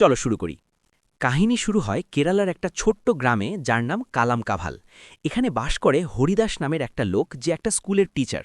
চলো শুরু করি। কাহিনী শুরু হয় কেরালার একটা ছোট্ট গ্রামে যার নাম কালাম কাভাল। এখানে বাস করে হরিদাস নামের একটা লোক, যে একটা স্কুলের টিচার।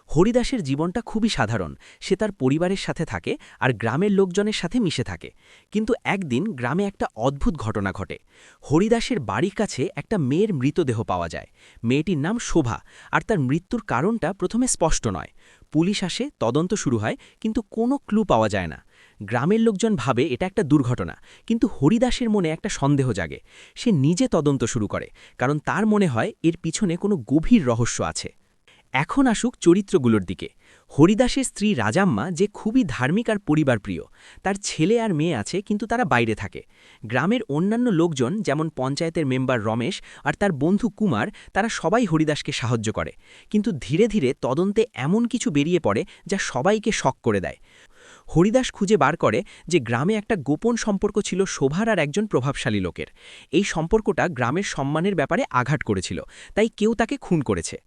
হরিদাসের জীবনটা খুবই সাধারণ। সে তার পরিবারের সাথে থাকে আর গ্রামের লোকজনের সাথে মিশে থাকে। কিন্তু একদিন গ্রামে একটা অদ্ভুত ঘটনা ঘটে। হরিদাসের বাড়ির কাছে একটা মেয়ের মৃতদেহ পাওয়া যায়। মেয়েটির নাম শোভা, আর তার মৃত্যুর কারণটা প্রথমে স্পষ্ট নয়। পুলিশ আসে, তদন্ত শুরু হয়, কিন্তু কোনো ক্লু পাওয়া যায় না। গ্রামের লোকজন ভাবে এটা একটা দুর্ঘটনা, কিন্তু হরিদাসের মনে একটা সন্দেহ জাগে। সে নিজে তদন্ত শুরু করে, কারণ তার মনে হয় এর পিছনে কোনো গভীর রহস্য আছে। এখন আসুক চরিত্রগুলোর দিকে। হরিদাসের স্ত্রী রাজাম্মা, যে খুবই ধার্মিক আর পরিবার প্রিয়। তার ছেলে আর মেয়ে আছে, কিন্তু তারা বাইরে থাকে। গ্রামের অন্যান্য লোকজন, যেমন পঞ্চায়েতের মেম্বার রমেশ আর তার বন্ধু কুমার, তারা সবাই হরিদাসকে সাহায্য করে। কিন্তু ধীরে ধীরে তদন্তে এমন কিছু বেরিয়ে পড়ে যা সবাইকে শক করে দেয়। হরিদাস খুঁজে বার করে যে গ্রামে একটা গোপন সম্পর্ক ছিল শোভার আর একজন প্রভাবশালী লোকের। এই সম্পর্কটা গ্রামের সম্মানের ব্যাপারে আঘাত করেছিল, তাই কেউ তাকে খুন করেছে।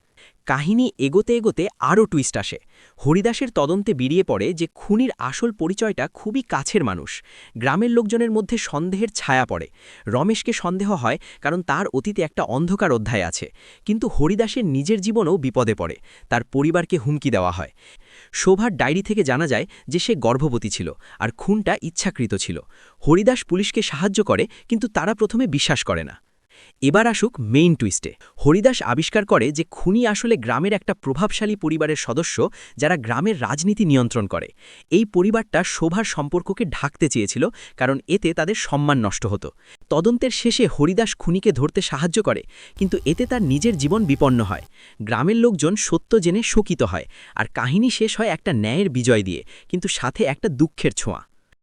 কাহিনী এগোতে এগোতে আরও টুইস্ট আসে। হরিদাসের তদন্তে বেরিয়ে পড়ে যে খুনির আসল পরিচয়টা খুবই কাছের মানুষ। গ্রামের লোকজনের মধ্যে সন্দেহের ছায়া পড়ে। রমেশকে সন্দেহ হয়, কারণ তার অতীতে একটা অন্ধকার অধ্যায় আছে। কিন্তু হরিদাসের নিজের জীবনও বিপদে পড়ে। তার পরিবারকে হুমকি দেওয়া হয়। শোভার ডায়েরি থেকে জানা যায় যে সে গর্ভবতী ছিল, আর খুনটা ইচ্ছাকৃত ছিল। হরিদাস পুলিশকে সাহায্য করে, কিন্তু তারা প্রথমে বিশ্বাস করে না। এবার আসুক মেইন টুইস্টে। হরিদাস আবিষ্কার করে যে খুনি আসলে গ্রামের একটা প্রভাবশালী পরিবারের সদস্য, যারা গ্রামের রাজনীতি নিয়ন্ত্রণ করে। এই পরিবারটা শোভার সম্পর্ককে ঢাকতে চেয়েছিল, কারণ এতে তাদের সম্মান নষ্ট হতো। তদন্তের শেষে হরিদাস খুনিকে ধরতে সাহায্য করে, কিন্তু এতে তার নিজের জীবন বিপন্ন হয়। গ্রামের লোকজন সত্য জেনে শোকিত হয়, আর কাহিনী শেষ হয় একটা ন্যায়ের বিজয় দিয়ে, কিন্তু সাথে একটা দুঃখের ছোঁয়া।